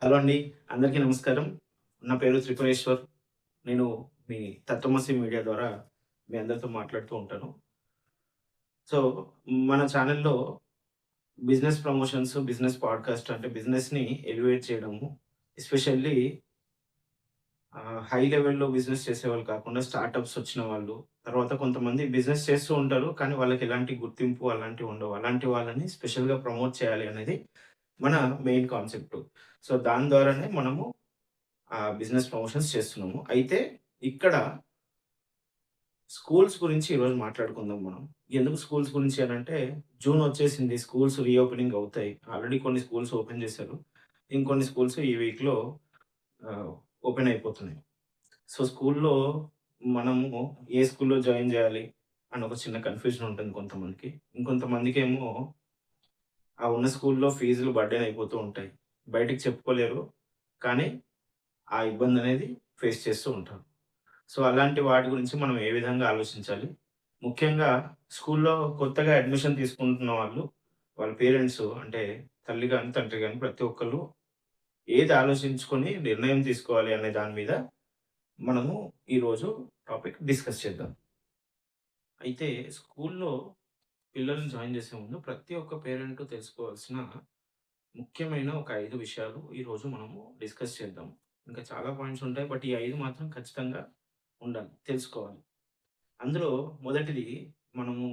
Hello అండి. అందరికీ నమస్కారం. నా పేరు త్రిపురేశ్వర్. నేను మీ తత్వమసి మీడియా ద్వారా మీ అందరితో మాట్లాడుతూ ఉంటాను. సో, మన ఛానెల్‌లో బిజినెస్ ప్రమోషన్స్, బిజినెస్ పాడ్‌కాస్ట్ అంటే బిజినెస్‌ని ఎలివేట్ చేయడము, ఎస్పెషల్లీ హై లెవెల్‌లో బిజినెస్ చేసేవాళ్ళు కాకుండా స్టార్టప్స్ వచ్చిన వాళ్ళు, తర్వాత కొంతమంది బిజినెస్ చేస్తూ ఉంటారు. కానీ వాళ్ళకి ఎలాంటి గుర్తింపు అలాంటివి ఉండవు. అలాంటి వాళ్ళని స్పెషల్‌గా ప్రమోట్ చేయాలి అనేది మన మెయిన్ కాన్సెప్ట్. సో, దాని ద్వారానే మనము బిజినెస్ ప్రమోషన్స్ చేస్తున్నాము. అయితే ఇక్కడ స్కూల్స్ గురించి ఈరోజు మాట్లాడుకుందాం మనం. ఎందుకు స్కూల్స్ గురించి అనంటే, జూన్ వచ్చేసింది. స్కూల్స్ రీఓపెనింగ్ అవుతాయి. ఆల్రెడీ కొన్ని స్కూల్స్ ఓపెన్ చేశారు. ఇంకొన్ని స్కూల్స్ ఈ వీక్‌లో ఆహ్, ఓపెన్ అయిపోతున్నాయి. సో, స్కూల్‌లో మనము ఏ స్కూల్‌లో జాయిన్ జేయాలి అని ఒక చిన్న కన్‌ఫ్యూజన్ ఉంటుంది కొంతమందికి. ఇంకొంతమందికేమో ఆ ఉన్న స్కూల్‌లో ఫీజులు బర్డెన్ అయిపోతూ ఉంటాయి. బయటికి చెప్పుకోలేరు. కానీ ఆ ఇబ్బందనేది ఫేస్ చేస్తూ ఉంటారు. సో, అలాంటి వాటి గురించి మనం ఏ విధంగా ఆలోచించాలి? ముఖ్యంగా స్కూల్లో కొత్తగా అడ్మిషన్ తీసుకుంటున్న వాళ్ళు, వాళ్ళ పేరెంట్స్ అంటే తల్లి గాని, తండ్రి గాని ప్రతి ఒక్కళ్ళు ఏది ఆలోచించుకొని నిర్ణయం తీసుకోవాలి అనే దాని మీద మనము ఈరోజు టాపిక్ డిస్కస్ చేద్దాం. అయితే స్కూల్లో పిల్లల్ని జాయిన్ చేసే ముందు ప్రతి ఒక్క పేరెంట్ తెలుసుకోవాల్సిన ముఖ్యమైన ఒక 5 విషయాలు ఈరోజు మనము డిస్కస్ చేద్దాం. ఇంకా చాలా పాయింట్స్ ఉంటాయి. బట్ ఈ 5 మాత్రం ఖచ్చితంగా ఉండాలి. తెలుసుకోవాలి. అందులో మొదటిది మనము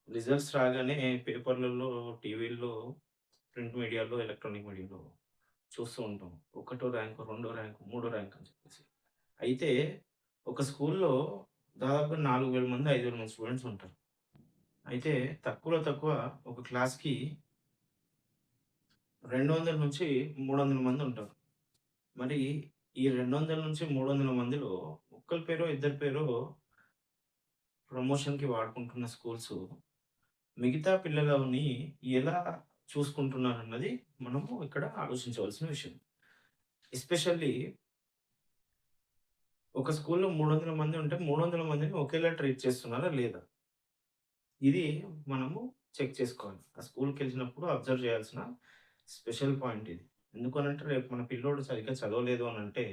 రిజల్ట్స్ రాగానే పేపర్‌లలో, టీవీల్లో, ప్రింట్ మీడియాలో, ఎలక్ట్రానిక్ మీడియాలో చూస్తూ ఉంటాం. ఒకటో ర్యాంకు, రెండో ర్యాంకు, మూడో ర్యాంక్ అని చెప్పేసి. అయితే ఒక స్కూల్‌లో దాదాపుగా 4000 మంది, 5000 మంది స్టూడెంట్స్ ఉంటారు. అయితే తక్కువలో తక్కువ ఒక క్లాస్‌కి 200-300 మంది ఉంటారు. మరి ఈ 200-300 మందిలో ఒక్కరి పేరో, ఇద్దరి పేరో ప్రమోషన్‌కి వాడుకుంటున్న స్కూల్సు మిగతా పిల్లలని ఎలా చూసుకుంటున్నారన్నది మనము ఇక్కడ ఆలోచించవలసిన విషయం. ఎస్పెషల్లీ ఒక స్కూల్‌లో 300 మంది ఉంటే 300 మందిని ఒకేలా ట్రీట్ చేస్తున్నారా లేదా? ఇది మనము చెక్ చేసుకోవాలి. ఆ స్కూల్‌కెళ్ళినప్పుడు అబ్జర్వ్ చేయాల్సిన స్పెషల్ పాయింట్ ఇది. ఎందుకనంటే రేపు మన పిల్లోడు సరిగ్గా చదవలేదు అనంటే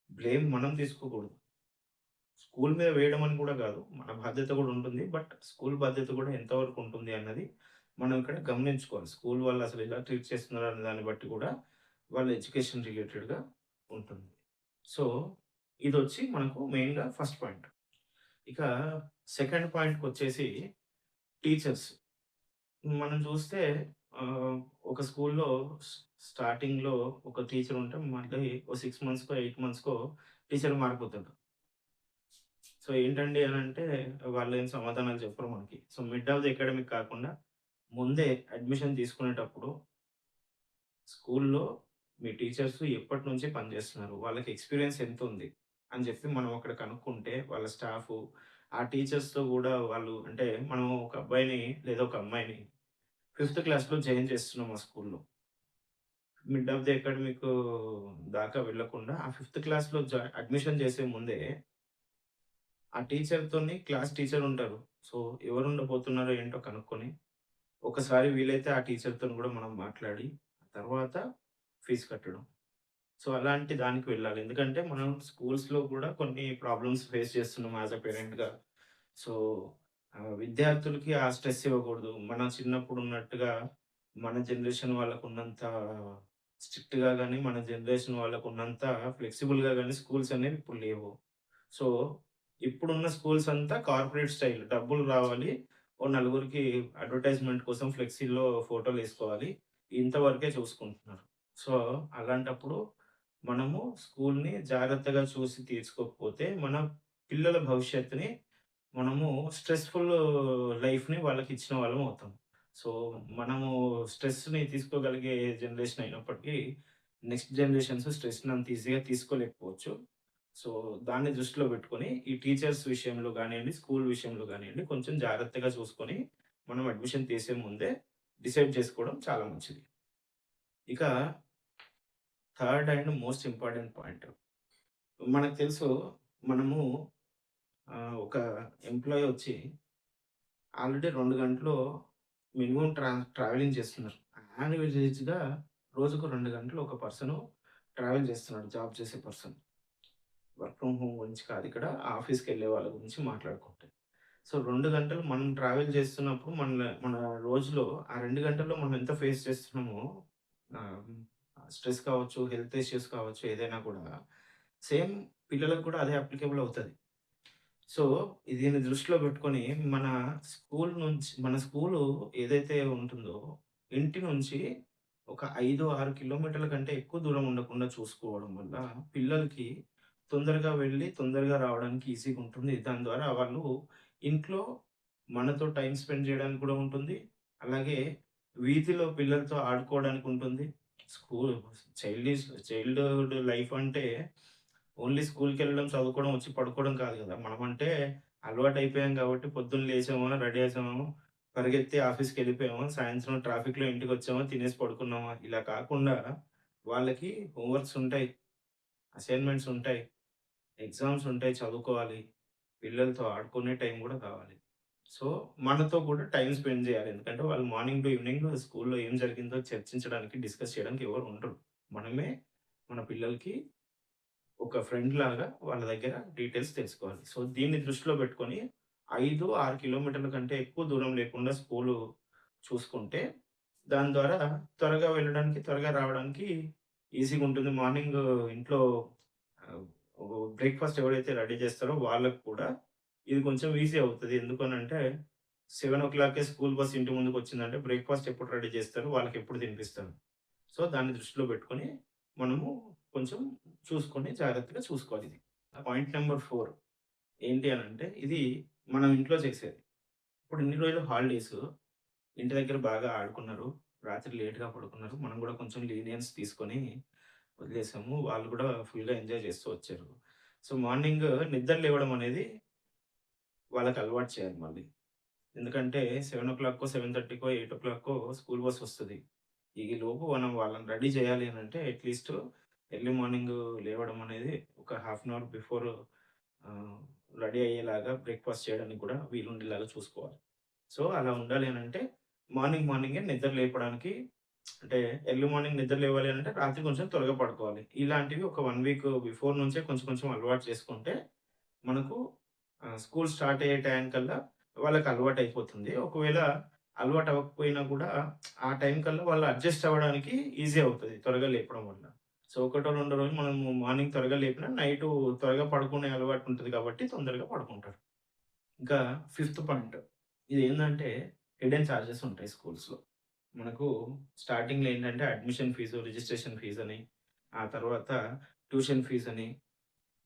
బ్లేమ్ మనం తీసుకోకూడదు. స్కూల్ మీద వేయడం అని కూడా కాదు. మన బాధ్యత కూడా ఉంటుంది. బట్ స్కూల్ బాధ్యత కూడా ఎంతవరకు ఉంటుంది అన్నది మనం ఇక్కడ గమనించుకోవాలి. స్కూల్ వాళ్ళు అసలు ఎలా ట్రీట్ చేస్తున్నారు అనే దాన్ని బట్టి కూడా వాళ్ళ ఎడ్యుకేషన్ రిలేటెడ్‌గా ఉంటుంది. సో, ఇదొచ్చి మనకు మెయిన్‌గా ఫస్ట్ పాయింట్. ఇక సెకండ్ పాయింట్‌కొచ్చేసి టీచర్స్. మనం చూస్తే ఆహ్, ఒక స్కూల్‌లో స్ స్టార్టింగ్‌లో ఒక టీచర్ ఉంటే మళ్ళీ ఓ 6 మంత్స్‌కో, 8 మంత్స్‌కో టీచర్ మారిపోతాడు. సో, ఏంటండి అనంటే వాళ్ళేం సమాధానాలు చెప్పరు మనకి. So, mid of the academic కాకుండా ముందే అడ్మిషన్ తీసుకునేటప్పుడు స్కూల్‌లో మీ టీచర్స్ ఎప్పటినుంచి పనిచేస్తున్నారు? వాళ్ళకి ఎక్స్‌పీరియన్స్ ఎంతుంది? అని చెప్పి మనం అక్కడ కనుక్కుంటే వాళ్ళ స్టాఫు, ఆ టీచర్స్‌తో గూడా వాళ్ళు అంటే మనం ఒక అబ్బాయిని లేదా ఒక అమ్మాయిని ఫిఫ్త్ క్లాస్‌లో జాయిన్ చేస్తున్నాం ఆ స్కూల్‌లో. మిడ్ ఆఫ్ ది అకాడమిక్ దాకా వెళ్ళకుండా ఆ ఫిఫ్త్ క్లాస్‌లో అడ్మిషన్ చేసే ముందే ఆ టీచర్‌తోని క్లాస్ టీచర్ ఉంటారు. సో, ఎవరుండబోతున్నారో ఏంటో కనుక్కొని, ఒకసారి వీలైతే ఆ టీచర్‌తోని గూడా మనం మాట్లాడి, తర్వాత ఫీజు కట్టడం. సో, అలాంటి దానికి వెళ్ళాలి. ఎందుకంటే, మనం స్కూల్స్‌లో కూడా కొన్ని ప్రాబ్లమ్స్ ఫేస్ చేస్తున్నాం యాస్ ఎ పేరెంట్‌గా. సో, విద్యార్థులకి ఆ స్ట్రెస్ ఇవ్వకూడదు. మన చిన్నప్పుడు ఉన్నట్టుగా మన జనరేషన్ వాళ్ళకున్నంత స్ట్రిక్ట్‌గా గాని, మన జనరేషన్ వాళ్ళకున్నంత ఫ్లెక్సిబుల్‌గా గాని స్కూల్స్ అనేవి ఇప్పుడు లేవు. సో, ఇప్పుడున్న స్కూల్స్ అంతా కార్పొరేట్ స్టైల్. డబ్బులు రావాలి. ఓ నలుగురికి అడ్వర్‌టైజ్‌మెంట్ కోసం ఫ్లెక్సీలో ఫోటోలేసుకోవాలి. ఇంతవరకే చూసుకుంటున్నారు. సో, అలాంటప్పుడు మనము స్కూల్‌ని జాగ్రత్తగా చూసి తీసుకోకపోతే, మన పిల్లల భవిష్యత్తుని మనము స్ట్రెస్‌ఫుల్ లైఫ్‌ని వాళ్ళకిచ్చిన వాళ్ళం అవుతాం. సో, మనము స్ట్రెస్‌ని తీసుకోగలిగే జనరేషన్ అయినప్పటికీ, నెక్స్ట్ జనరేషన్స్ స్ట్రెస్‌ని అంత ఈజీగా తీసుకోలేకపోవచ్చు. సో, దాన్ని దృష్టిలో పెట్టుకొని, ఈ టీచర్స్ విషయంలో గానియండి, స్కూల్ విషయంలో గానియండి, కొంచెం జాగ్రత్తగా చూసుకొని, మనం అడ్మిషన్ తీసే ముందే డిసైడ్ చేసుకోవడం చాలా మంచిది. ఇక third and most important point. మనకు తెలుసు మనము ఒక ఎంప్లాయీ వచ్చి ఆల్రెడీ 2 గంటలు మినిమమ్ ట్రావెలింగ్ చేస్తున్నారు. యావరేజ్‌గా రోజుకు 2 గంటలు ఒక పర్సను ట్రావెల్ చేస్తున్నాడు. జాబ్ చేసే పర్సన్. వర్క్ ఫ్రమ్ హోమ్ గురించి కాదు ఇక్కడ. ఆఫీస్‌కెళ్ళే వాళ్ళ గురించి మాట్లాడుకుంటే. సో, 2 గంటలు మనం ట్రావెల్ చేస్తున్నప్పుడు మన రోజులో ఆ 2 గంటల్లో మనం ఎంత ఫేస్ చేస్తున్నామో ఆహ్, స్ట్రెస్ కావచ్చు, హెల్త్ ఇష్యూస్ కావచ్చు, ఏదైనా కూడా సేమ్ పిల్లలకు కూడా అదే అప్లికేబుల్ అవుతది. సో, దీన్ని దృష్టిలో పెట్టుకొని మన స్కూలు ఏదైతే ఉంటుందో, ఇంటి నుంచి ఒక 5, 6 కిలోమీటర్ల కంటే ఎక్కువ దూరం ఉండకుండా చూసుకోవడం వల్ల, పిల్లలకి తొందరగా వెళ్ళి, తొందరగా రావడానికి ఈజీగా ఉంటుంది. దాని ద్వారా వాళ్ళు ఇంట్లో మనతో టైమ్ స్పెండ్ చేయడానికి కూడా ఉంటుంది. అలాగే వీధిలో పిల్లలతో ఆడుకోవడానికి ఉంటుంది. స్కూల్ చైల్డ్‌హుడ్ లైఫ్ అంటే ఓన్లీ స్కూల్‌కెళ్ళడం, చదువుకోవడం, వచ్చి పడుకోవడం కాదు గదా! మనమంటే అలవాటయిపోయాం కాబట్టి పొద్దున్న లేసామా, రెడీ అయ్యేసామా, పరిగెత్తి ఆఫీస్‌కెళ్ళిపోయామా, సాయంత్రం ట్రాఫిక్‌లో ఇంటికొచ్చామా, తినేసి పడుకున్నామా, ఇలా కాకుండా వాళ్ళకి హోంవర్క్స్ ఉంటాయి, అసైన్‌మెంట్స్ ఉంటాయి, ఎగ్జామ్స్ ఉంటాయి, చదువుకోవాలి. పిల్లలతో ఆడుకునే టైం గూడా కావాలి. సో, మనతో కూడా టైమ్ స్పెండ్ జేయాలి. ఎందుకంటే వాళ్ళు మార్నింగ్ టు ఈవినింగ్ స్కూల్‌లో ఏం జరిగిందో చర్చించడానికి, డిస్కస్ చేయడానికి ఎవరు ఉండరు. మనమే మన పిల్లలకి ఒక ఫ్రెండ్‌లాగా వాళ్ళ దగ్గర డీటెయిల్స్ తెలుసుకోవాలి. సో, దీన్ని దృష్టిలో పెట్టుకొని 5, 6 కిలోమీటర్ల కంటే ఎక్కువ దూరం లేకుండా స్కూలు చూసుకుంటే, దాని ద్వారా త్వరగా వెళ్ళడానికి, త్వరగా రావడానికి ఈజీగుంటుంది. మార్నింగ్ ఇంట్లో ఆహ్, బ్రేక్‌ఫాస్ట్ ఎవరైతే రెడీ చేస్తారో వాళ్ళకి కూడా ఇది కొంచెం ఈజీ అవుతది. ఎందుకనంటే 7:00కే స్కూల్ బస్ ఇంటి ముందుకొచ్చిందంటే బ్రేక్‌ఫాస్ట్ ఎప్పుడు రెడీ చేస్తారు? వాళ్ళకెప్పుడు తినిపిస్తారు? సో, దాన్ని దృష్టిలో పెట్టుకొని మనము కొంచెం చూసుకొని జాగ్రత్తగా చూసుకోవాలిది. పాయింట్ నంబర్ 4 ఏంటి అనంటే, ఇది మనం ఇంట్లో చేసేది. ఇప్పుడు ఇన్ని రోజులు హాలిడేసు ఇంటి దగ్గర బాగా ఆడుకున్నారు. రాత్రి లేట్‌గా పడుకున్నారు. మనం గూడా కొంచెం లీనియన్స్ తీసుకొని వదిలేసాము. వాళ్ళు గూడా ఫుల్‌గా ఎంజాయ్ చేస్తూ వచ్చారు. సో, మార్నింగ్ నిద్ర లేవడం అనేది వాళ్ళకి అలవాటు చేయాలి మళ్ళీ. ఎందుకంటే 7:00కో, 7:30కో, 8:00కో స్కూల్ బస్ వస్తది. ఈలోపు మనం వాళ్ళని రెడీ చేయాలి అనంటే అట్‌లీస్ట్ ఎర్లీ మార్నింగ్ లేవడం అనేది ఒక హాఫ్ అన్ అవర్ బిఫోర్ ఆహ్, రెడీ అయ్యేలాగా బ్రేక్‌ఫాస్ట్ చేయడానికి కూడా వీలుండేలాగా చూసుకోవాలి. సో, అలా ఉండాలి అనంటే మార్నింగే నిద్ర లేపడానికి అంటే ఎర్లీ మార్నింగ్ నిద్ర లేవాలి అనంటే రాత్రి కొంచెం త్వరగా పడుకోవాలి. ఇలాంటివి ఒక 1 వీక్ బిఫోర్ నుంచే కొంచెం కొంచెం అలవాటు చేసుకుంటే మనకు స్కూల్ స్టార్ట్ అయ్యే టయానికల్లా వాళ్ళకి అలవాటయిపోతుంది. ఒకవేళ అలవాటు అవ్వకపోయినా కూడా ఆ టైం కల్లా వాళ్ళు అడ్జస్ట్ అవ్వడానికి ఈజీ అవుతది త్వరగా లేపడం వల్ల. సో, ఒకటో రెండో రోజులు మనము మార్నింగ్ త్వరగా లేపినా నైటు త్వరగా పడుకునే అలవాటు ఉంటది కాబట్టి తొందరగా పడుకుంటారు. ఇంకా ఫిఫ్త్ పాయింట్ ఇదేందంటే హిడెన్ చార్జెస్ ఉంటాయి స్కూల్స్‌లో. మనకు స్టార్టింగ్‌లో ఏంటంటే అడ్మిషన్ ఫీజు, రిజిస్ట్రేషన్ ఫీజని, ఆ తర్వాత ట్యూషన్ ఫీజని,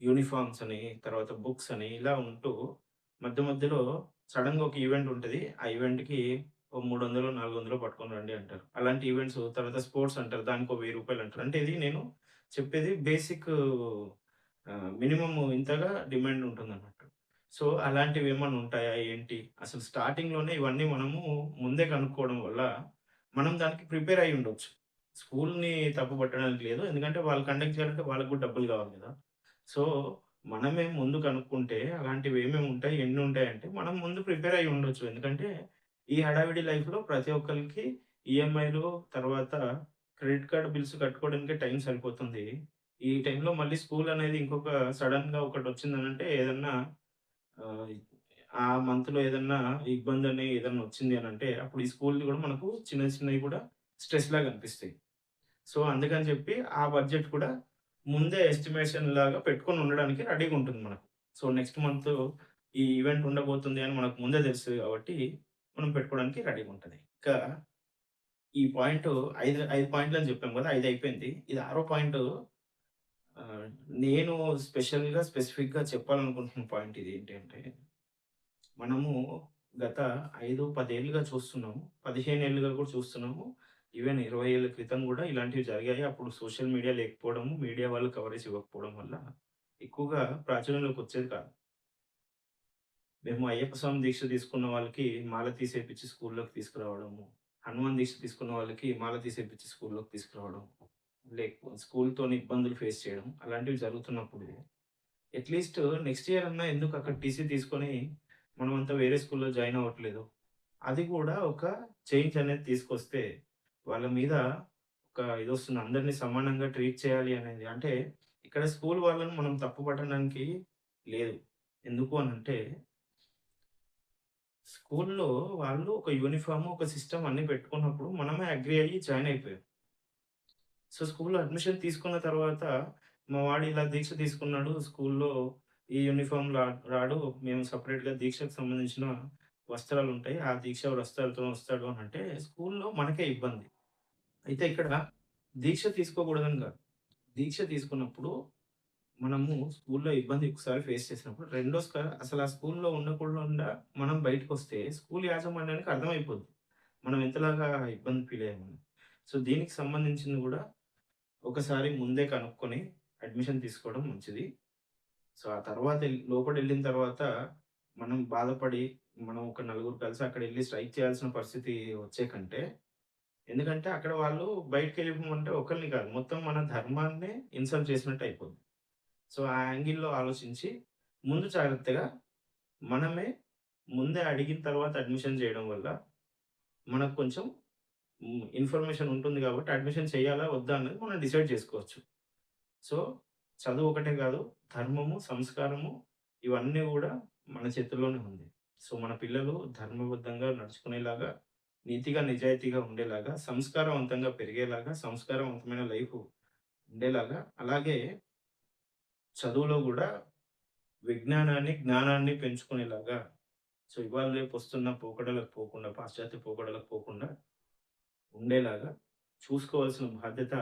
యూనిఫార్మ్స్ అని, తర్వాత బుక్స్ అని ఇలా ఉంటూ మధ్యలో సడెన్‌గా ఒక ఈవెంట్ ఉంటది. ఆ ఈవెంట్‌కి ఓ 300, 400 పట్టుకొని రండి అంటారు. అలాంటి ఈవెంట్స్ తర్వాత స్పోర్ట్స్ అంటారు. దానికో రూ. 1000 అంటారు. అంటే ఇది నేను చెప్పేది బేసిక్ మినిమమ్ ఇంతగా డిమాండ్ ఉంటుందన్నట్టు. సో, అలాంటివేమన్నా ఉంటాయా? ఏంటి? అసలు స్టార్టింగ్‌లోనే ఇవన్నీ మనము ముందే కనుక్కోవడం వల్ల మనం దానికి ప్రిపేర్ అయ్యి ఉండొచ్చు. స్కూల్‌ని తప్పు పట్టడానికి లేదు. ఎందుకంటే వాళ్ళు కండక్ట్ చేయాలంటే వాళ్ళకి కూడా డబ్బులు కావాలి కదా! సో, మనమే ముందు కనుక్కుంటే అలాంటివి ఏమేమి ఉంటాయి, ఎన్ని ఉంటాయంటే మనం ముందు ప్రిపేర్ అయ్యి ఉండొచ్చు. ఎందుకంటే ఈ హడావిడి లైఫ్‌లో ప్రతి ఒక్కళ్ళకి ఈఎంఐలు తర్వాత క్రెడిట్ కార్డ్ బిల్స్ కట్టుకోవడానికే టైం సరిపోతుంది. ఈ టైంలో మళ్ళీ స్కూల్ అనేది ఇంకొక సడెన్‌గా ఒకటొచ్చిందనంటే ఏదన్నా ఆహ్, ఆ మంత్‌లో ఏదన్నా ఇబ్బందని ఏదన్నా వచ్చింది అనంటే అప్పుడు ఈ స్కూల్‌లు కూడా మనకు చిన్న చిన్నవి కూడా స్ట్రెస్ లాగా అనిపిస్తాయి. సో, అందుకని చెప్పి ఆ బడ్జెట్ కూడా ముందే ఎస్టిమేషన్ లాగా పెట్టుకొని ఉండడానికి రెడీగా ఉంటుంది మనకు. సో, నెక్స్ట్ మంత్ ఈ ఈవెంట్ ఉండబోతుంది అని మనకు ముందే తెలుస్తది కాబట్టి, మనం పెట్టుకోవడానికి రెడీగా ఉంటది. ఇంకా ఈ పాయింట్ 5 పాయింట్లని చెప్పాం కదా! 5 అయిపోయింది. ఇది ఆరో పాయింటు ఆహ్, నేను స్పెసిఫిక్‌గా చెప్పాలనుకుంటున్న పాయింట్ ఇది ఏంటి అంటే, మనము గత 5, 10 ఏళ్లుగా చూస్తున్నాము. 15 ఏళ్లుగా కూడా చూస్తున్నాము. ఈవెన్ 20 ఏళ్ల క్రితం గూడా ఇలాంటివి జరిగాయి. అప్పుడు సోషల్ మీడియా లేకపోవడము, మీడియా వాళ్ళు కవరేజ్ ఇవ్వకపోవడం వల్ల ఎక్కువగా ప్రాచుర్యంలోకొచ్చేది కాదు. మేము అయ్యప్ప స్వామి దీక్ష తీసుకున్న వాళ్ళకి మాల తీసేపిచ్చి స్కూల్లోకి తీసుకురావడము. హనుమాన్ దీక్ష తీసుకున్న వాళ్ళకి మాల తీసేపిచ్చి స్కూల్లోకి తీసుకురావడం. స్కూల్‌తోని ఇబ్బందులు ఫేస్ చేయడం. అలాంటివి జరుగుతున్నప్పుడు అట్‌లీస్ట్ నెక్స్ట్ ఇయర్ అన్నా ఎందుకు అక్కడ టీసీ తీసుకొని మనమంతా వేరే స్కూల్‌లో జాయిన్ అవ్వట్లేదు? అది కూడా ఒక చేంజ్ అనేది తీసుకొస్తే వాళ్ళ మీద ఒక ఇదొస్తుంది. అందరిని సమానంగా ట్రీట్ చేయాలి అనేది. అంటే ఇక్కడ స్కూల్ వాళ్ళని మనం తప్పు పట్టడానికి లేదు. ఎందుకు అనంటే స్కూల్‌లో వాళ్ళు ఒక యూనిఫార్మ్, ఒక సిస్టమ్ అన్నీ పెట్టుకున్నప్పుడు మనమే అగ్రీ అయ్యి జాయిన్ అయిపోయాం. సో, స్కూల్‌లో అడ్మిషన్ తీసుకున్న తర్వాత మా వాడు ఇలా దీక్ష తీసుకున్నాడు. స్కూల్‌లో ఈ యూనిఫార్మ్‌లో రాడు. మేము సెపరేట్‌గా దీక్షకు సంబంధించిన వస్త్రాలుంటాయి. ఆ దీక్ష వస్త్రాలతోనే వస్తాడు అనంటే స్కూల్‌లో మనకే ఇబ్బంది. అయితే ఇక్కడ దీక్ష తీసుకోకూడదని కాదు. దీక్ష తీసుకున్నప్పుడు మనము స్కూల్‌లో ఇబ్బంది ఒకసారి ఫేస్ చేసినప్పుడు అసలు ఆ స్కూల్‌లో ఉండకుండా మనం బయటకొస్తే స్కూల్ యాజమాన్యానికి అర్థమైపోద్ది. మనం ఎంతలాగా ఇబ్బంది ఫీల్ అయ్యామని. సో, దీనికి సంబంధించింది గూడా ఒకసారి ముందే కనుక్కొని అడ్మిషన్ తీసుకోవడం మంచిది. సో, ఆ తర్వాత లోపలెళ్ళిన తర్వాత మనం బాధపడి మనం ఒక నలుగురు కలిసి అక్కడెళ్లి స్ట్రైక్ చేయాల్సిన పరిస్థితి వచ్చే కంటే ఎందుకంటే అక్కడ వాళ్ళు బయటికెళ్ళిపోమంటే ఒకళ్ళని కాదు మొత్తం మన ధర్మాన్నే ఇన్సల్ట్ చేసినట్టు అయిపోద్ది. సో, ఆ యాంగిల్‌లో ఆలోచించి ముందు జాగ్రత్తగా మనమే ముందే అడిగిన తర్వాత అడ్మిషన్ చేయడం వల్ల మనకు కొంచెం ఇన్ఫర్మేషన్ ఉంటుంది కాబట్టి అడ్మిషన్ చేయాలా? వద్దా? అన్నది మనం డిసైడ్ చేసుకోవచ్చు. సో, చదువు ఒకటే కాదు ధర్మము, సంస్కారము ఇవన్నీ గూడా మన చేతుల్లోనే ఉంది. సో, మన పిల్లలు ధర్మబద్ధంగా నడుచుకునేలాగా, నీతిగా, నిజాయితీగా ఉండేలాగా, సంస్కారవంతంగా పెరిగేలాగా, సంస్కారవంతమైన లైఫు ఉండేలాగా, అలాగే చదువులో గూడా విజ్ఞానాన్ని, జ్ఞానాన్ని పెంచుకునేలాగా సో, ఇవాళ రేపొస్తున్న పోకడలకు పోకుండా, పాశ్చాత్య పోకడలకు పోకుండా ఉండేలాగా చూసుకోవాల్సిన బాధ్యత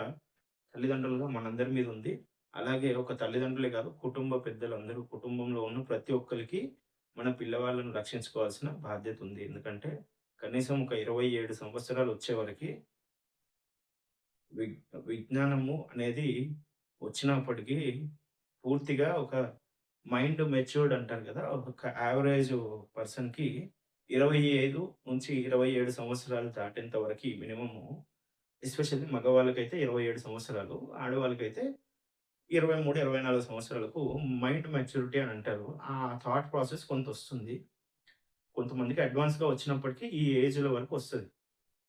తల్లిదండ్రులుగా మనందరి మీద ఉంది. అలాగే ఒక తల్లిదండ్రులే కాదు, కుటుంబ పెద్దలందరూ కుటుంబంలో ఉన్న ప్రతి ఒక్కళ్ళకి మన పిల్లవాళ్ళను రక్షించుకోవాల్సిన బాధ్యత ఉంది. ఎందుకంటే కనీసం ఒక 27 సంవత్సరాలు వచ్చేవరకి విగ్ విజ్ఞానము అనేది వచ్చినప్పటికీ పూర్తిగా ఒక మైండ్ మెచ్యూర్డ్ అంటారు కదా! ఒక యావరేజ్ పర్సన్‌కి 25-27 సంవత్సరాలు దాటేంత వరకి మినిమము ఎస్పెషల్లీ మగవాళ్ళకైతే 27 సంవత్సరాలు. ఆడవాళ్ళకైతే 23, 24 సంవత్సరాలకు మైండ్ మెచ్యూరిటీ అని అంటారు. ఆ థాట్ ప్రాసెస్ కొంతొస్తుంది. కొంతమందికి అడ్వాన్స్‌గా వచ్చినప్పటికీ ఈ ఏజ్‌ల వరకు వస్తది.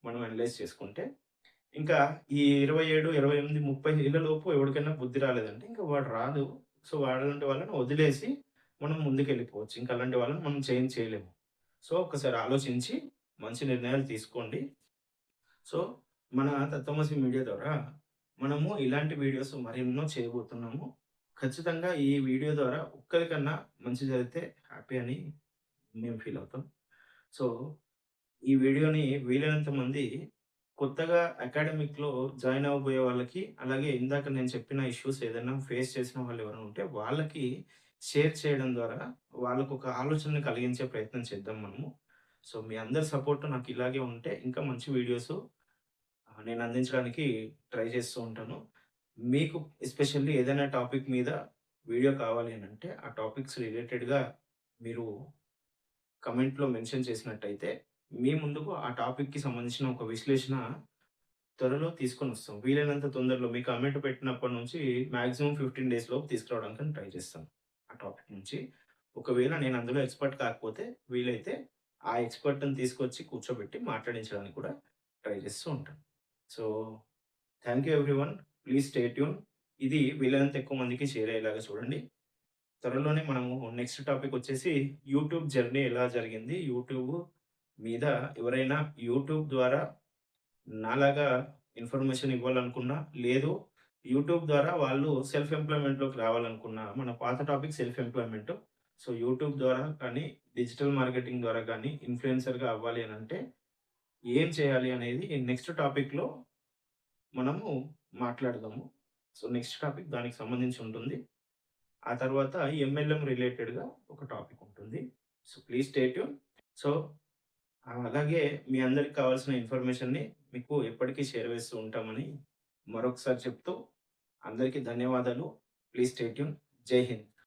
మనం అనలైజ్ చేసుకుంటే. ఇంకా ఈ 27, 28, 30 ఏళ్లలోపు ఎవడికైనా బుద్ధి రాలేదంటే ఇంక వాడు రాదు. సో, అలాంటి వాళ్ళని వదిలేసి మనం ముందుకెళ్ళిపోవచ్చు. ఇంక అలాంటి వాళ్ళని మనం చేంజ్ చేయలేము. సో, ఒక్కసారి ఆలోచించి మంచి నిర్ణయాలు తీసుకోండి. సో, మన తత్వమసి మీడియా ద్వారా మనము ఇలాంటి వీడియోస్ మరెన్నో చేయబోతున్నాము. ఖచ్చితంగా ఈ వీడియో ద్వారా ఒక్కరికన్నా మంచి జరిగితే హ్యాపీ అని మేము ఫీల్ అవుతాం. సో, ఈ వీడియోని వీలైనంత మంది కొత్తగా అకాడమిక్‌లో జాయిన్ అవ్వబోయే వాళ్ళకి, అలాగే ఇందాక నేను చెప్పిన ఇష్యూస్ ఏదైనా ఫేస్ చేసిన వాళ్ళు ఎవరైనా ఉంటే వాళ్ళకి షేర్ చేయడం ద్వారా వాళ్ళకొక ఆలోచనని కలిగించే ప్రయత్నం చేద్దాం మనము. సో, మీ అందరి సపోర్ట్ నాకు ఇలాగే ఉంటే ఇంకా మంచి వీడియోస్ నేను అందించడానికి ట్రై చేస్తూ ఉంటాను. మీకు ఎస్పెషల్లీ ఏదైనా టాపిక్ మీద వీడియో కావాలి అనంటే, ఆ టాపిక్స్ రిలేటెడ్‌గా మీరు కమెంట్‌లో మెన్షన్ చేసినట్టయితే, మీ ముందుకు ఆ టాపిక్‌కి సంబంధించిన ఒక విశ్లేషణ త్వరలో తీసుకొనొస్తాం. వీలైనంత తొందరలో మీ కామెంట్ పెట్టినప్పటి నుంచి మాక్సిమం 15 డేస్ లోపు తీసుకురావడానికి ట్రై చేస్తాను. ఆ టాపిక్ నుంచి. ఒకవేళ నేను అందులో ఎక్స్‌పర్ట్ కాకపోతే వీలైతే ఆ ఎక్స్‌పర్ట్‌ని తీసుకొచ్చి కూర్చోబెట్టి మాట్లాడించడానికి కూడా ట్రై చేస్తూ ఉంటాను. So, thank you everyone. Please stay tune. ఇది వీలైనంత ఎక్కువ మందికి షేర్ అయ్యేలాగా చూడండి. త్వరలోనే మనము నెక్స్ట్ టాపిక్ వచ్చేసి యూట్యూబ్ జర్నీ ఎలా జరిగింది? యూట్యూబ్ మీద ఎవరైనా యూట్యూబ్ ద్వారా నాలాగా ఇన్ఫర్మేషన్ ఇవ్వాలనుకున్నా, లేదు యూట్యూబ్ ద్వారా వాళ్ళు సెల్ఫ్ ఎంప్లాయ్‌మెంట్‌లోకి రావాలనుకున్నా, మన పాత topic self employment. So, YouTube ద్వారా కానీ, డిజిటల్ మార్కెటింగ్ ద్వారా కానీ ఇన్‌ఫ్లుయెన్సర్‌గా అవ్వాలి అనంటే ఏం చేయాలి అనేది నెక్స్ట్ టాపిక్‌లో మనము మాట్లాడదాము. సో, నెక్స్ట్ టాపిక్ దానికి సంబంధించి ఉంటుంది. ఆ తర్వాత ఎంఎల్ఎం రిలేటెడ్‌గా ఒక టాపిక్ ఉంటుంది. So, please stay tune. So, అలాగే మీ అందరికి కావాల్సిన ఇన్ఫర్మేషన్‌ని మీకు ఎప్పటికీ చేరవేస్తూ ఉంటామని మరొకసారి చెప్తూ అందరికీ ధన్యవాదాలు. Please stay tune. జై హింద్.